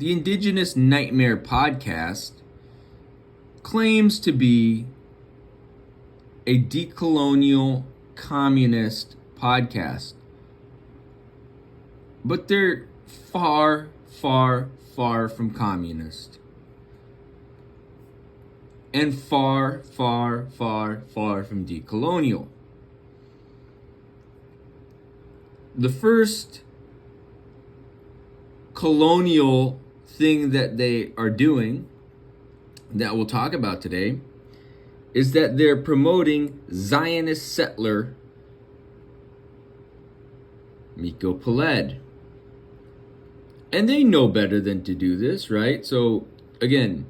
The Indigenous Nightmare podcast claims to be a decolonial communist podcast, but they're far, far, far from communist, and far, far, far, far from decolonial. The first colonial thing that they are doing that we'll talk about today is that they're promoting Zionist settler Miko Peled. And they know better than to do this, right? So again,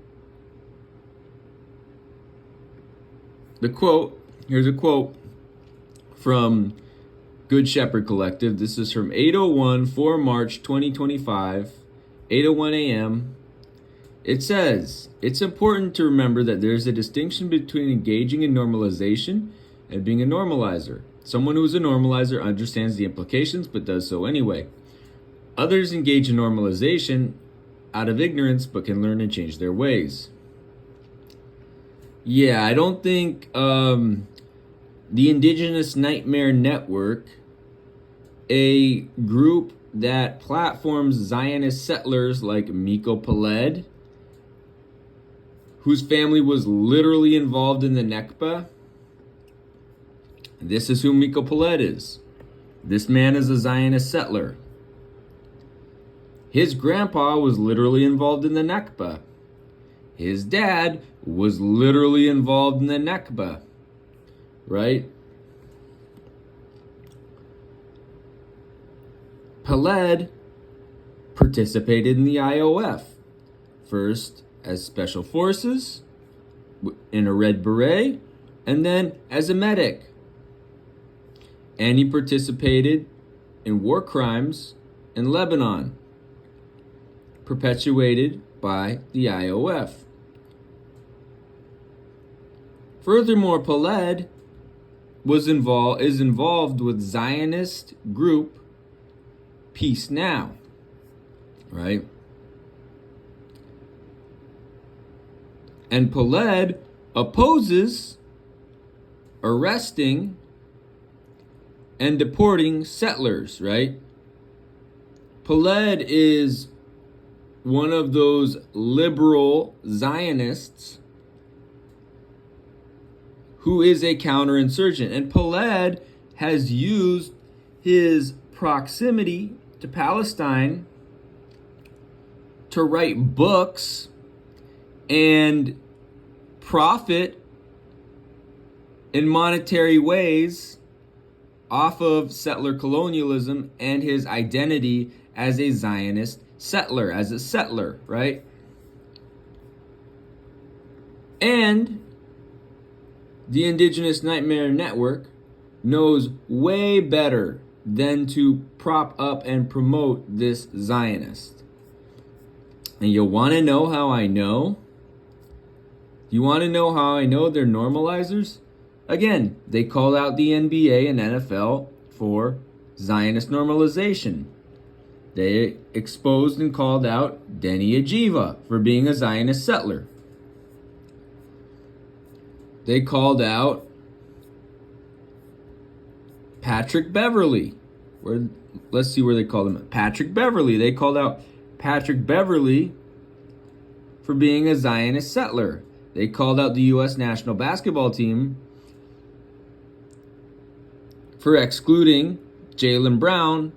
here's a quote from Good Shepherd Collective. This is from 8:01 for March 2025, 8:01 a.m. It says, "It's important to remember that there's a distinction between engaging in normalization and being a normalizer. Someone who is a normalizer understands the implications but does so anyway. Others engage in normalization out of ignorance but can learn and change their ways." Yeah, I don't think the Indigenous Nightmare Network, a group that platforms Zionist settlers like Miko Peled, whose family was literally involved in the Nakba. This is who Miko Peled is. This man is a Zionist settler. His grandpa was literally involved in the Nakba. His dad was literally involved in the Nakba, right? Peled participated in the IOF, first as special forces in a red beret, and then as a medic. And he participated in war crimes in Lebanon, perpetuated by the IOF. Furthermore, Peled is involved with Zionist group Peace Now, right? And Peled opposes arresting and deporting settlers, right? Peled is one of those liberal Zionists who is a counterinsurgent. And Peled has used his proximity to Palestine to write books and profit in monetary ways off of settler colonialism and his identity as a Zionist settler, as a settler, right? And the Indigenous Nightmare Network knows way better than to prop up and promote this Zionist. And you'll want to know how I know? You want to know how I know they're normalizers? Again, they called out the NBA and NFL for Zionist normalization. They exposed and called out Denny Ajiva for being a Zionist settler. They called out Patrick Beverly. Let's see where they called him. Patrick Beverly. They called out Patrick Beverly for being a Zionist settler. They called out the U.S. national basketball team for excluding Jaylen Brown,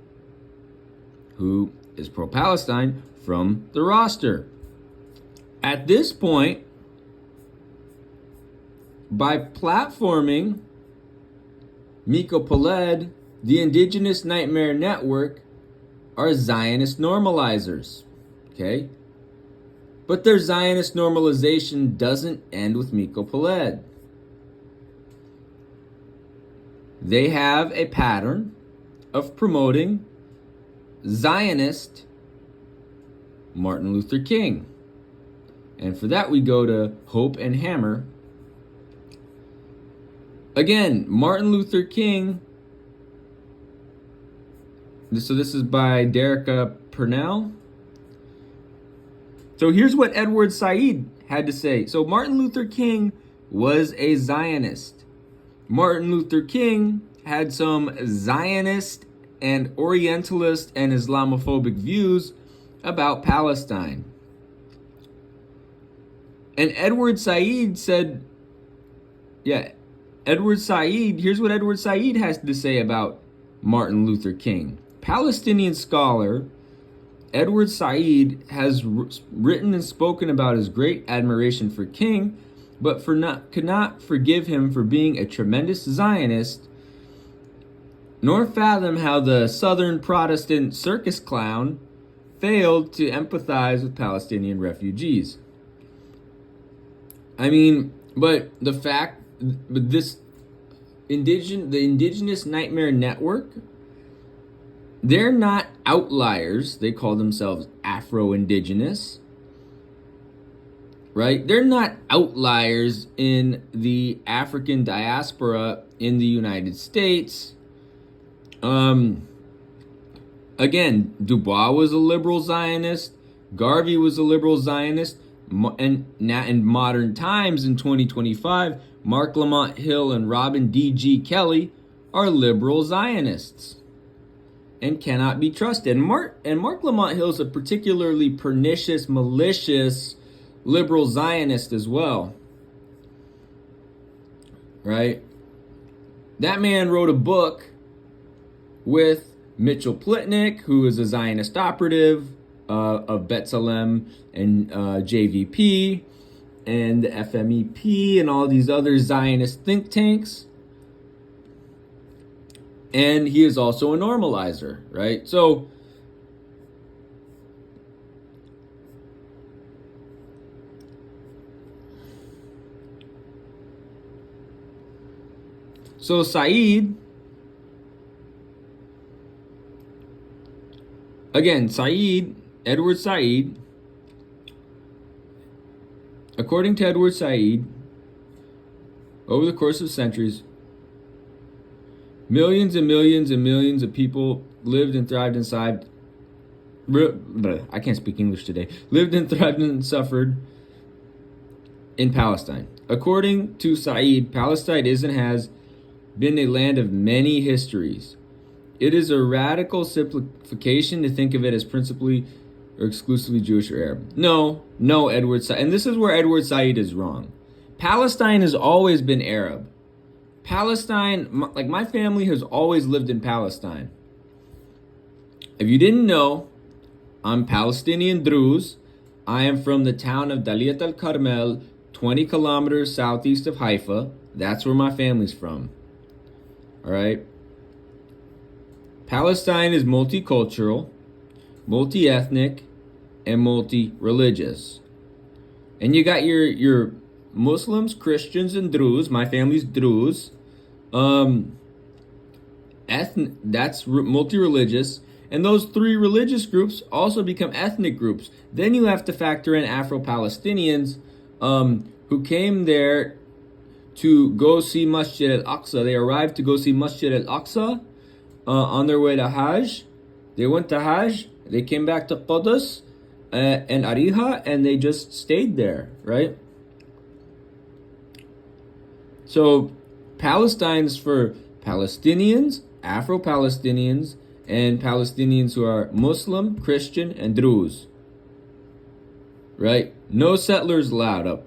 who is pro-Palestine, from the roster. At this point, by platforming Miko Peled, the Indigenous Nightmare Network are Zionist normalizers, okay? But their Zionist normalization doesn't end with Miko Peled. They have a pattern of promoting Zionist Martin Luther King. And for that, we go to Hope and Hammer. Again, Martin Luther King. So this is by Derica Purnell. So here's what Edward Said had to say. So Martin Luther King was a Zionist. Martin Luther King had some Zionist and Orientalist and Islamophobic views about Palestine. And Edward Said said, here's what Edward Said has to say about Martin Luther King. Palestinian scholar Edward Said has written and spoken about his great admiration for King, but could not forgive him for being a tremendous Zionist, nor fathom how the Southern Protestant circus clown failed to empathize with Palestinian refugees. I mean, but the Indigenous Nightmare Network, they're not outliers. They call themselves Afro-Indigenous, right? They're not outliers in the African diaspora in the United States. Again, Dubois was a liberal Zionist. Garvey was a liberal Zionist. And now in modern times, in 2025, Mark Lamont Hill and Robin D.G. Kelly are liberal Zionists and cannot be trusted. And Mark Lamont Hill is a particularly pernicious, malicious liberal Zionist as well, right? That man wrote a book with Mitchell Plitnick, who is a Zionist operative of B'Tselem and JVP and the FMEP and all these other Zionist think tanks. And he is also a normalizer, right? So Said, again, Edward Said, according to Edward Said, over the course of centuries, millions and millions and millions of people lived and thrived inside. I can't speak English today. Lived and thrived and suffered in Palestine. According to Said, Palestine is and has been a land of many histories. It is a radical simplification to think of it as principally or exclusively Jewish or Arab. No, Edward Said. And this is where Edward Said is wrong. Palestine has always been Arab. Palestine, like my family has always lived in Palestine. If you didn't know, I'm Palestinian Druze. I am from the town of Daliat al-Carmel, 20 kilometers southeast of Haifa. That's where my family's from. All right. Palestine is multicultural, multi-ethnic, and multi-religious. And you got your Muslims, Christians, and Druze. My family's Druze. That's multi-religious. And those three religious groups also become ethnic groups. Then you have to factor in Afro-Palestinians who came there to go see Masjid al-Aqsa. They arrived to go see Masjid al-Aqsa on their way to Hajj. They went to Hajj. They came back to Qudus and Ariha, and they just stayed there, right? So Palestine's for Palestinians, Afro-Palestinians, and Palestinians who are Muslim, Christian, and Druze. Right? No settlers allowed up.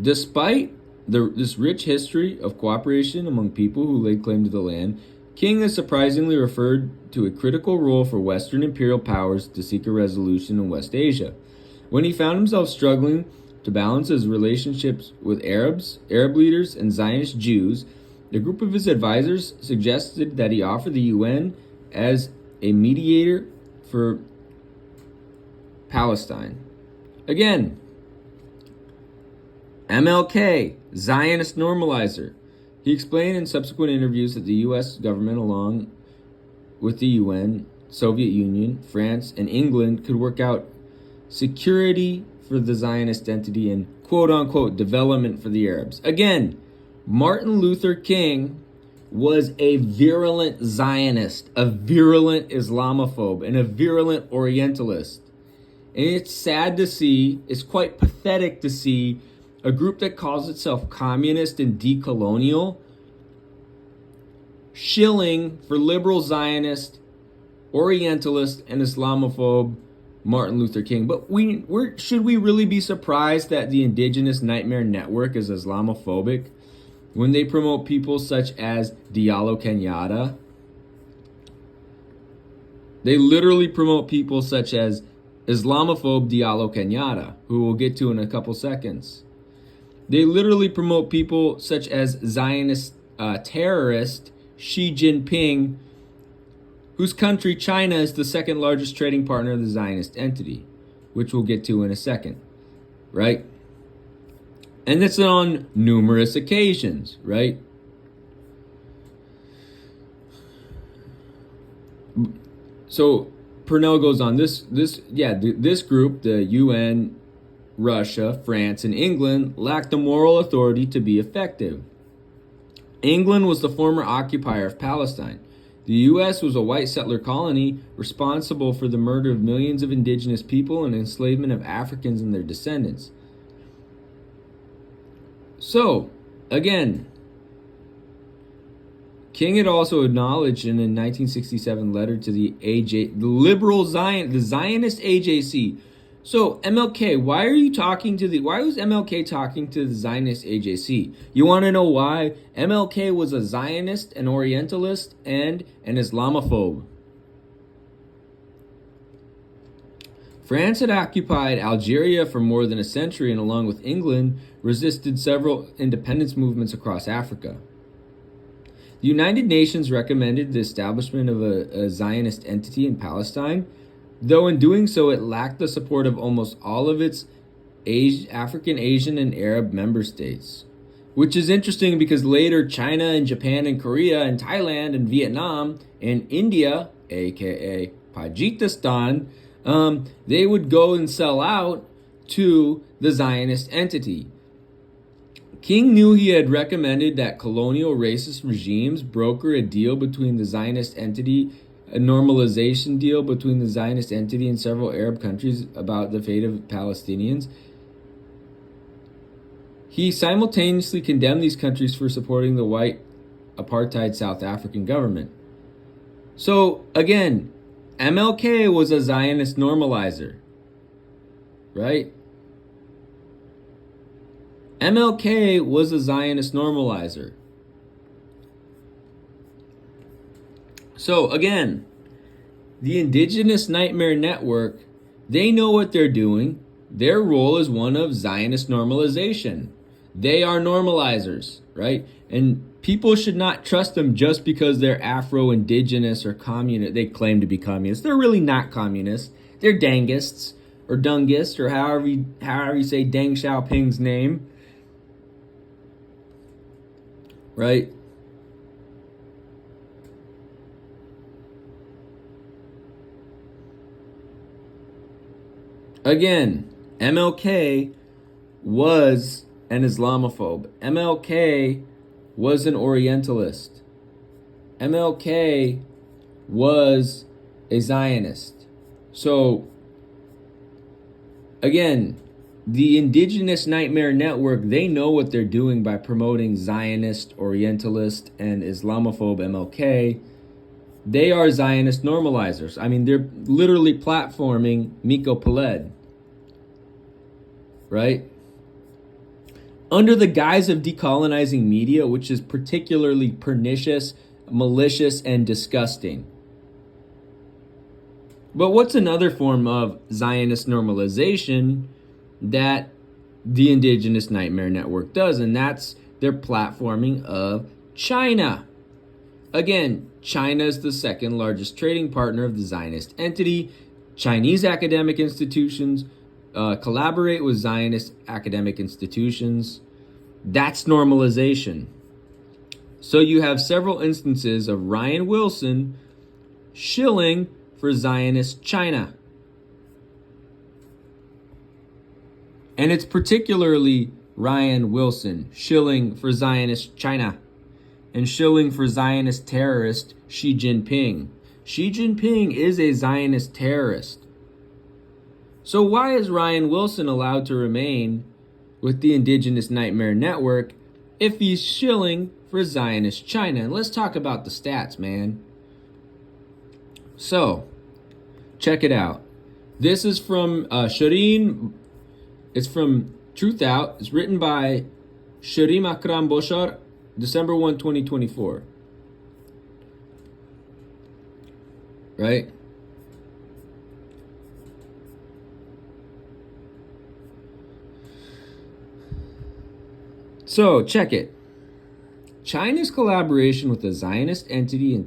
Despite this rich history of cooperation among people who laid claim to the land, King has surprisingly referred to a critical role for Western imperial powers to seek a resolution in West Asia. When he found himself struggling to balance his relationships with Arab leaders, and Zionist Jews, a group of his advisors suggested that he offer the UN as a mediator for Palestine. Again, MLK, Zionist normalizer. He explained in subsequent interviews that the U.S. government, along with the UN, Soviet Union, France, and England, could work out security for the Zionist entity and quote-unquote development for the Arabs. Again, Martin Luther King was a virulent Zionist, a virulent Islamophobe, and a virulent Orientalist. And it's sad to see, it's quite pathetic to see a group that calls itself communist and decolonial shilling for liberal Zionist, Orientalist, and Islamophobe Martin Luther King. But should we really be surprised that the Indigenous Nightmare Network is Islamophobic when they promote people such as Diallo Kenyatta? They literally promote people such as Islamophobe Diallo Kenyatta, who we'll get to in a couple seconds. They literally promote people such as Zionist terrorist Xi Jinping, whose country, China, is the second largest trading partner of the Zionist entity, which we'll get to in a second, right? And that's on numerous occasions, right? So Purnell goes on, this group, the UN, Russia, France, and England, lacked the moral authority to be effective. England was the former occupier of Palestine. The U.S. was a white settler colony responsible for the murder of millions of indigenous people and enslavement of Africans and their descendants. So, again, King had also acknowledged in a 1967 letter to the Zionist AJC. So MLK, why was MLK talking to the Zionist AJC? You want to know why? MLK was a Zionist, an Orientalist, and an Islamophobe. France had occupied Algeria for more than a century and, along with England, resisted several independence movements across Africa. The United Nations recommended the establishment of a Zionist entity in Palestine, though in doing so it lacked the support of almost all of its African, Asian, and Arab member states. Which is interesting because later China and Japan and Korea and Thailand and Vietnam and India, aka Tajikistan, they would go and sell out to the Zionist entity. King knew he had recommended that colonial racist regimes broker a deal between the Zionist entity, a normalization deal between the Zionist entity and several Arab countries about the fate of Palestinians. He simultaneously condemned these countries for supporting the white apartheid South African government. So, again, MLK was a Zionist normalizer, right? MLK was a Zionist normalizer. So again, the Indigenous Nightmare Network, they know what they're doing. Their role is one of Zionist normalization. They are normalizers, right? And people should not trust them just because they're Afro-Indigenous or communist. They claim to be communists. They're really not communists. They're dangists or dungists or however you say Deng Xiaoping's name, right? Again, MLK was an Islamophobe. MLK was an Orientalist. MLK was a Zionist. So, again, the Indigenous Nightmare Network, they know what they're doing by promoting Zionist, Orientalist, and Islamophobe MLK. They are Zionist normalizers. I mean, they're literally platforming Miko Peled, right? Under the guise of decolonizing media, which is particularly pernicious, malicious, and disgusting. But what's another form of Zionist normalization that the Indigenous Nightmare Network does? And that's their platforming of China. Again, China is the second largest trading partner of the Zionist entity. Chinese academic institutions collaborate with Zionist academic institutions. That's normalization. So you have several instances of Ryan Wilson shilling for Zionist China. And it's particularly Ryan Wilson shilling for Zionist China. and shilling for Zionist terrorist Xi Jinping. Xi Jinping is a Zionist terrorist. So why is Ryan Wilson allowed to remain with the Indigenous Nightmare Network if he's shilling for Zionist China? And let's talk about the stats, man. So, check it out. This is from Shireen. It's from Truth Out. It's written by Shireen Akram Boshar, December 1, 2024. Right? So, check it. China's collaboration with the Zionist entity in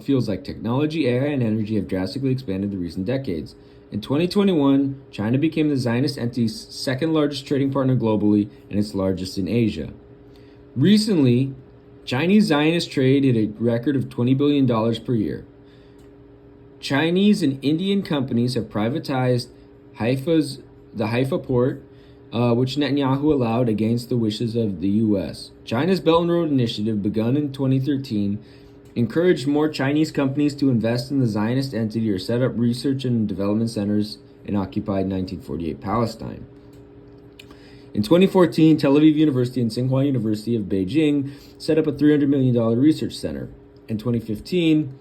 fields like technology, AI, and energy have drastically expanded in recent decades. In 2021, China became the Zionist entity's second largest trading partner globally and its largest in Asia. Recently, Chinese Zionist trade hit a record of $20 billion per year. Chinese and Indian companies have privatized the Haifa port, which Netanyahu allowed against the wishes of the U.S. China's Belt and Road Initiative, begun in 2013, encouraged more Chinese companies to invest in the Zionist entity or set up research and development centers in occupied 1948 Palestine. In 2014, Tel Aviv University and Tsinghua University of Beijing set up a $300 million research center. In 2015,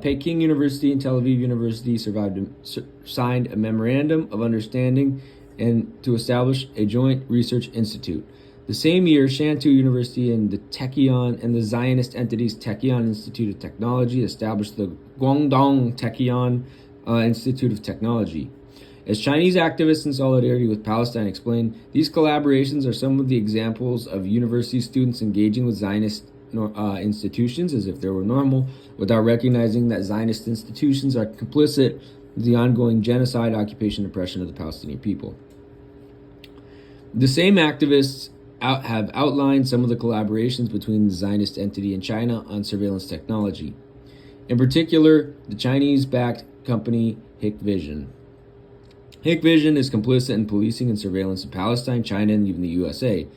Peking University and Tel Aviv University signed a memorandum of understanding and to establish a joint research institute. The same year, Shantou University and the Zionist entity's Tekion Institute of Technology established the Guangdong Tekion Institute of Technology. As Chinese activists in solidarity with Palestine explained, these collaborations are some of the examples of university students engaging with Zionist institutions as if they were normal, without recognizing that Zionist institutions are complicit with the ongoing genocide, occupation, and oppression of the Palestinian people. The same activists have outlined some of the collaborations between the Zionist entity and China on surveillance technology. In particular, the Chinese-backed company Hikvision. Hikvision is complicit in policing and surveillance in Palestine, China, and even the USA.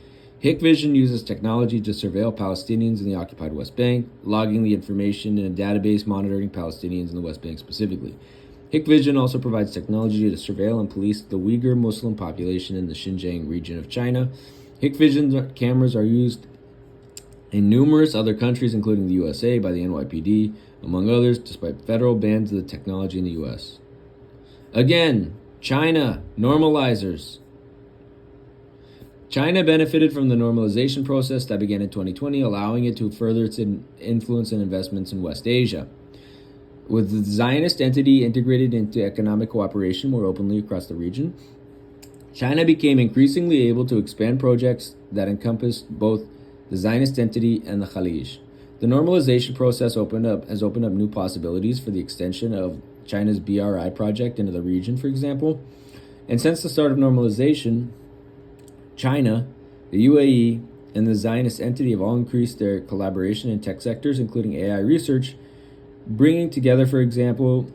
Hikvision uses technology to surveil Palestinians in the occupied West Bank, logging the information in a database monitoring Palestinians in the West Bank specifically. Hikvision also provides technology to surveil and police the Uyghur Muslim population in the Xinjiang region of China. Hikvision cameras are used in numerous other countries, including the USA, by the NYPD, among others, despite federal bans of the technology in the US. Again, China, normalizers. China benefited from the normalization process that began in 2020, allowing it to further its influence and investments in West Asia. With the Zionist entity integrated into economic cooperation more openly across the region, China became increasingly able to expand projects that encompassed both the Zionist entity and the Khalij. The normalization process has opened up new possibilities for the extension of China's BRI project into the region, for example. And since the start of normalization, China, the UAE, and the Zionist entity have all increased their collaboration in tech sectors, including AI research, bringing together, for example,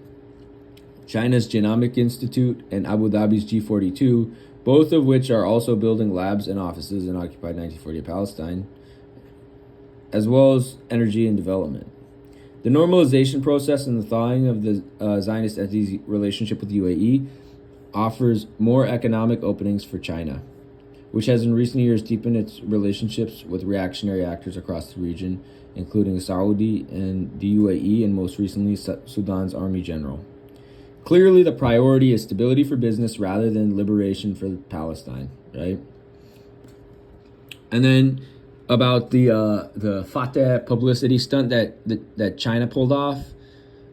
China's Genomic Institute and Abu Dhabi's G42, both of which are also building labs and offices in occupied 1948 Palestine, as well as energy and development. The normalization process and the thawing of the Zionist entity's relationship with the UAE offers more economic openings for China, which has in recent years deepened its relationships with reactionary actors across the region, including Saudi and the UAE, and most recently Sudan's Army General. Clearly, the priority is stability for business rather than liberation for Palestine, right? And then about the Fatah publicity stunt that China pulled off.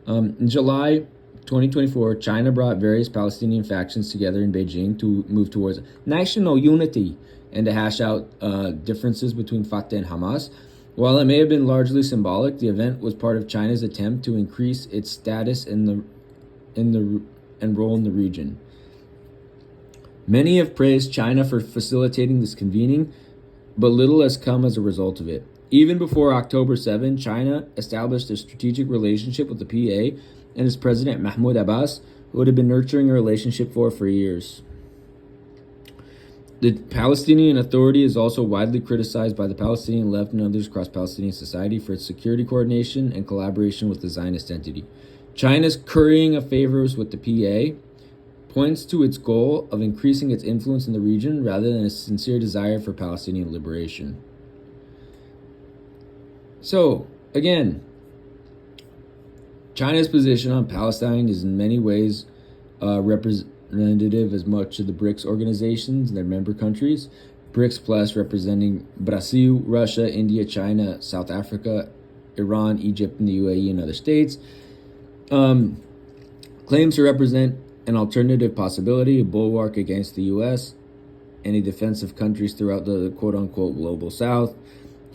In July 2024, China brought various Palestinian factions together in Beijing to move towards national unity and to hash out differences between Fatah and Hamas. While it may have been largely symbolic, the event was part of China's attempt to increase its status and role in the region. Many have praised China for facilitating this convening, but little has come as a result of it. Even before October 7, China established a strategic relationship with the PA and its president Mahmoud Abbas, who had been nurturing a relationship for years. The Palestinian Authority is also widely criticized by the Palestinian left and others across Palestinian society for its security coordination and collaboration with the Zionist entity. China's currying of favors with the PA points to its goal of increasing its influence in the region rather than a sincere desire for Palestinian liberation. So, again, China's position on Palestine is in many ways representative as much of the BRICS organizations and their member countries. BRICS Plus representing Brazil, Russia, India, China, South Africa, Iran, Egypt, and the UAE and other states. Claims to represent an alternative possibility, a bulwark against the U.S., any defensive countries throughout the quote-unquote global South.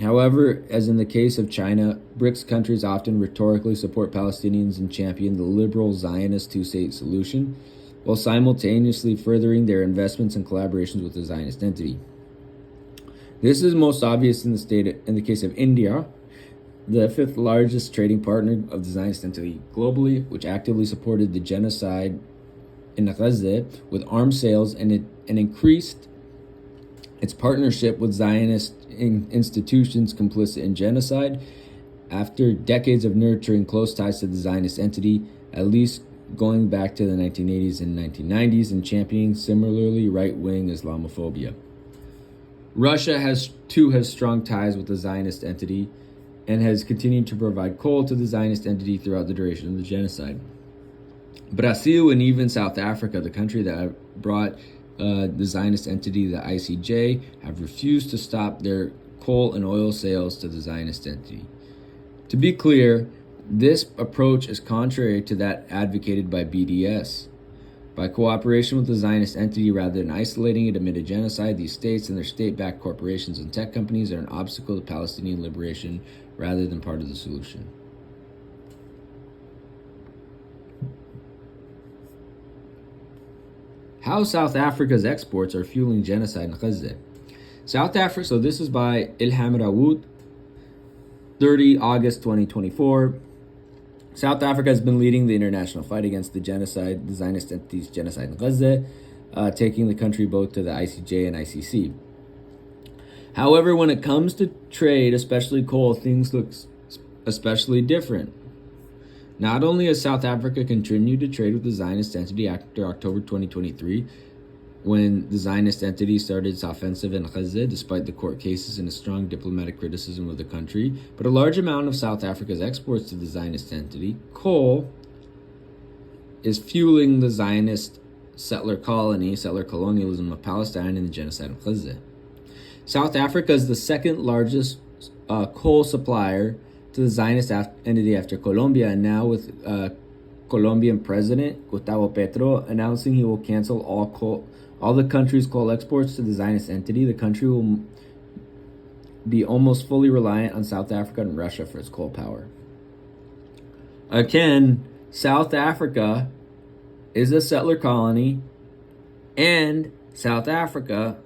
However, as in the case of China, BRICS countries often rhetorically support Palestinians and champion the liberal Zionist two-state solution, while simultaneously furthering their investments and collaborations with the Zionist entity. This is most obvious in the case of India, the fifth largest trading partner of the Zionist entity globally, which actively supported the genocide in Gaza with arms sales and increased its partnership with Zionist institutions complicit in genocide after decades of nurturing close ties to the Zionist entity, at least going back to the 1980s and 1990s, and championing similarly right-wing Islamophobia. Russia has strong ties with the Zionist entity and has continued to provide coal to the Zionist entity throughout the duration of the genocide. Brazil and even South Africa, the country that brought the Zionist entity, the ICJ, have refused to stop their coal and oil sales to the Zionist entity. To be clear, this approach is contrary to that advocated by BDS. By cooperation with the Zionist entity rather than isolating it amid a genocide, these states and their state-backed corporations and tech companies are an obstacle to Palestinian liberation rather than part of the solution. How South Africa's exports are fueling genocide in Gaza. South Africa, so this is by Ilham Rawoot, 30 August 2024. South Africa has been leading the international fight against the Zionist entity's genocide in Gaza, taking the country both to the ICJ and ICC. However, when it comes to trade, especially coal, things look especially different. Not only has South Africa continued to trade with the Zionist entity after October 2023, when the Zionist entity started its offensive in Gaza, despite the court cases and a strong diplomatic criticism of the country, but a large amount of South Africa's exports to the Zionist entity, coal, is fueling the Zionist settler colonialism of Palestine and the genocide of Gaza. South Africa is the second largest coal supplier to the Zionist entity after Colombia, and now with Colombian President Gustavo Petro announcing he will cancel all the country's coal exports to the Zionist entity, the country will be almost fully reliant on South Africa and Russia for its coal power. Again, South Africa is a settler colony, and South Africa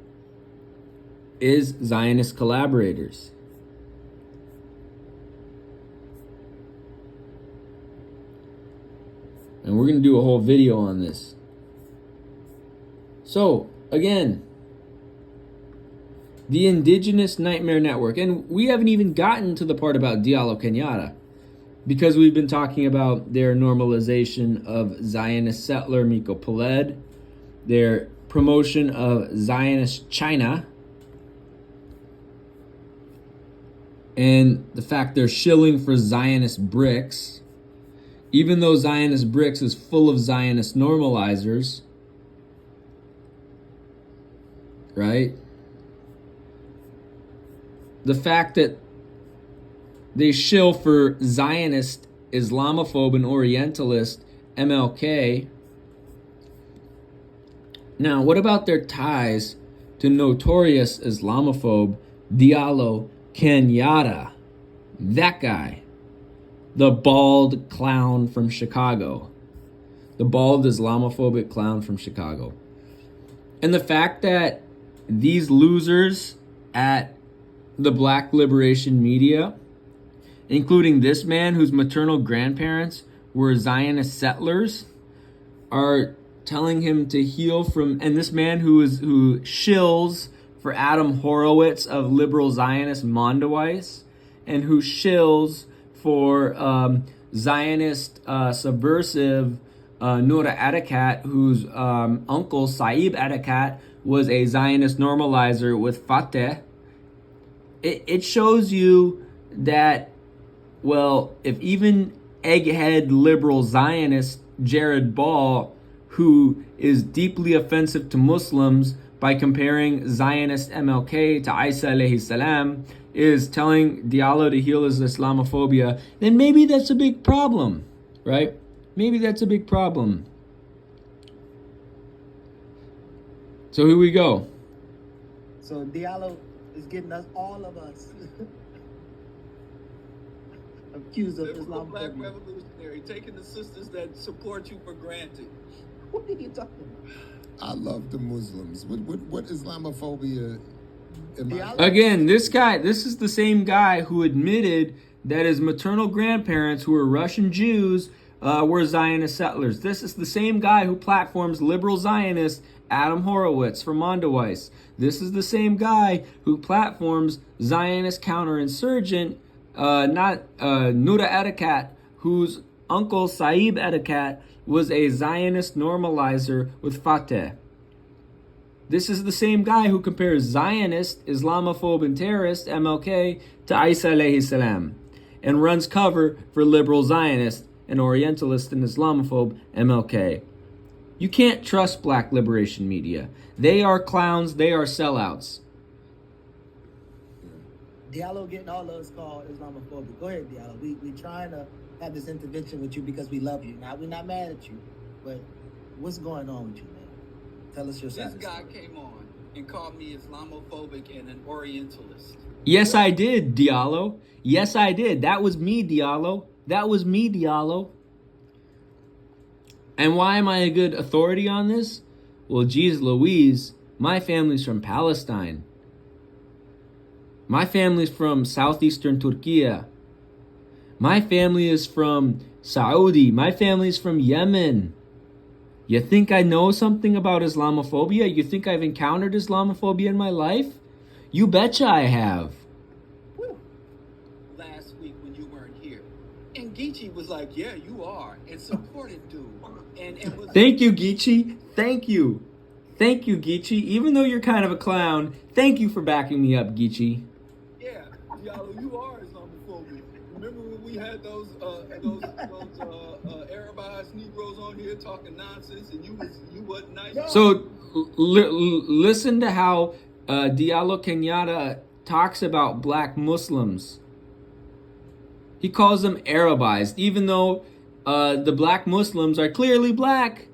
is Zionist collaborators. And we're going to do a whole video on this. So, again, the Indigenous Nightmare Network. And we haven't even gotten to the part about Diallo Kenyatta, because we've been talking about their normalization of Zionist settler Miko Peled, their promotion of Zionist China, and the fact they're shilling for Zionist BRICS, even though Zionist BRICS is full of Zionist normalizers, right? The fact that they shill for Zionist, Islamophobe, and Orientalist MLK. Now, what about their ties to notorious Islamophobe Diallo Kenyatta? That guy. The bald clown from Chicago. The bald Islamophobic clown from Chicago. And the fact that these losers at the Black Liberation Media, including this man whose maternal grandparents were Zionist settlers, are telling him to heal from, and this man who shills for Adam Horowitz of liberal Zionist Mondoweiss, and who shills for Zionist subversive Noura Erekat, whose uncle Saib Erekat was a Zionist normalizer with Fateh. It shows you that, well, if even egghead liberal Zionist Jared Ball, who is deeply offensive to Muslims by comparing Zionist MLK to Isa alayhi salam, is telling Diallo to heal his Islamophobia, then maybe that's a big problem, right? Maybe that's a big problem. So here we go. So Diallo is getting us, all of us, accused of Islamophobia. Black revolutionary, taking the sisters that support you for granted. What are you talking about? I love the Muslims. What Islamophobia am I? Again, this is the same guy who admitted that his maternal grandparents, who were Russian Jews, were Zionist settlers. This is the same guy who platforms liberal Zionist Adam Horowitz from Mondoweiss. This is the same guy who platforms Zionist counterinsurgent, Noura Erekat, whose uncle Saib Erekat was a Zionist normalizer with Fateh. This is the same guy who compares Zionist, Islamophobe, and terrorist, MLK, to Isa alayhi salam, and runs cover for liberal Zionist and Orientalist and Islamophobe, MLK. You can't trust black liberation media. They are clowns, they are sellouts. Diallo getting all of us called Islamophobic. Go ahead, Diallo. We trying to have this intervention with you because we love you. Now, we're not mad at you, but what's going on with you, man? Tell us your side. This guy came on and called me Islamophobic and an Orientalist. Yes, I did, Diallo. Yes, I did. That was me, Diallo. That was me, Diallo. And why am I a good authority on this? Well, geez Louise, my family's from Palestine. My family's from southeastern Turkey. My family is from Saudi. My family's from Yemen. You think I know something about Islamophobia? You think I've encountered Islamophobia in my life? You betcha I have. Last week when you weren't here. And Geechee was like, yeah, you are. And supported dude. And was Thank you, Geechee. Thank you. Thank you, Geechee. Even though you're kind of a clown, thank you for backing me up, Geechee. Yeah, Diallo, you are Islamophobic. Remember when we had those Arabized Negroes on here talking nonsense, and you wasn't nice. So listen to how Diallo Kenyatta talks about black Muslims. He calls them Arabized, even though the black Muslims are clearly black.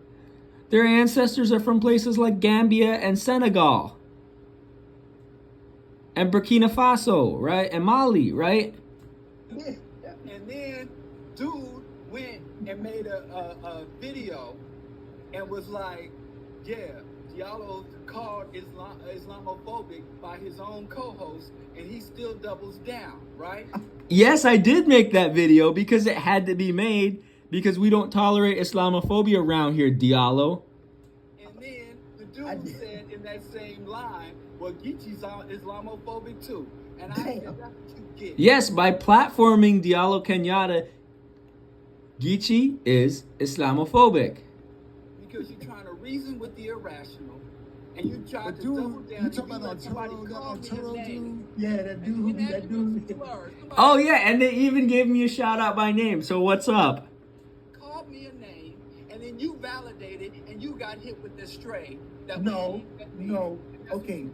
Their ancestors are from places like Gambia and Senegal. And Burkina Faso, right? And Mali, right? And then dude went and made a video and was like, yeah, Diallo called Islamophobic by his own co-host, and he still doubles down, right? Yes, I did make that video because it had to be made, because we don't tolerate Islamophobia around here, Diallo. And then the dude said in that same line, well, Geechee's Islamophobic too. And I said, that's what you get. Yes, by platforming Diallo Kenyatta, Geechee is Islamophobic. Because you're trying to reason with the irrational, and you try to Dude, double down. you talking about Arturo dude? Yeah, that dude. Oh yeah, and they even gave me a shout out by name. So what's up? Called me a name, and then you validated, and you got hit with the stray. No. Okay,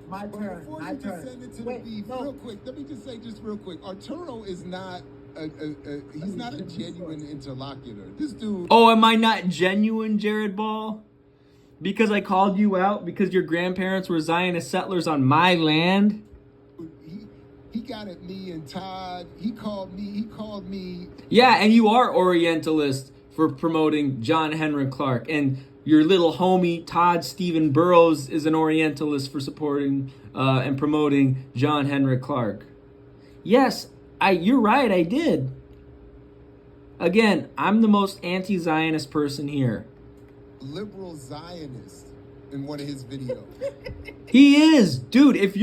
my turn. Before My you just turn. send it to Wait, the beef, no. real quick, let me just say real quick, Arturo is not he's not a genuine interlocutor. This dude. Oh, am I not genuine, Jared Ball? Because I called you out because your grandparents were Zionist settlers on my land? He got at me and Todd. He called me. Yeah, and you are Orientalist for promoting John Henry Clark. And your little homie, Todd Stephen Burrows, is an Orientalist for supporting and promoting John Henry Clark. Yes, you're right, I did. Again, I'm the most anti-Zionist person here. liberal Zionist in one of his videos. He is, dude. If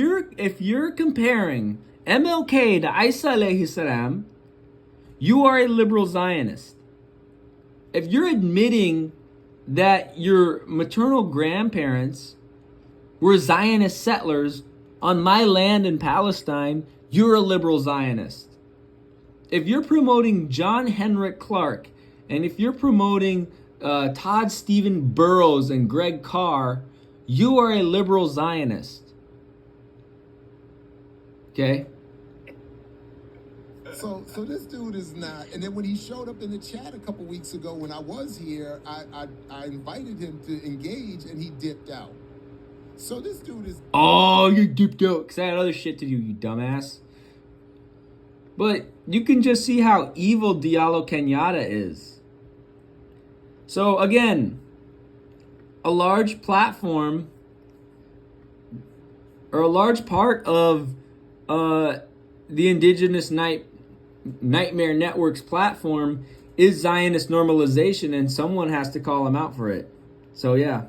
you're comparing MLK to Isa alayhi salam, you are a liberal Zionist. If you're admitting that your maternal grandparents were Zionist settlers on my land in Palestine, you're a liberal Zionist. If you're promoting John Henrik Clark, and if you're promoting Todd Stephen Burrows and Greg Carr, you are a liberal Zionist. Okay? So this dude is not. And then when he showed up in the chat a couple weeks ago when I was here, I invited him to engage, and he dipped out. So this dude is. Oh, you dipped out because I had other shit to do, you dumbass. But you can just see how evil Diallo Kenyatta is. So again, a large platform or a large part of the Indigenous Nightmare Network's platform is Zionist normalization, and someone has to call him out for it. So yeah.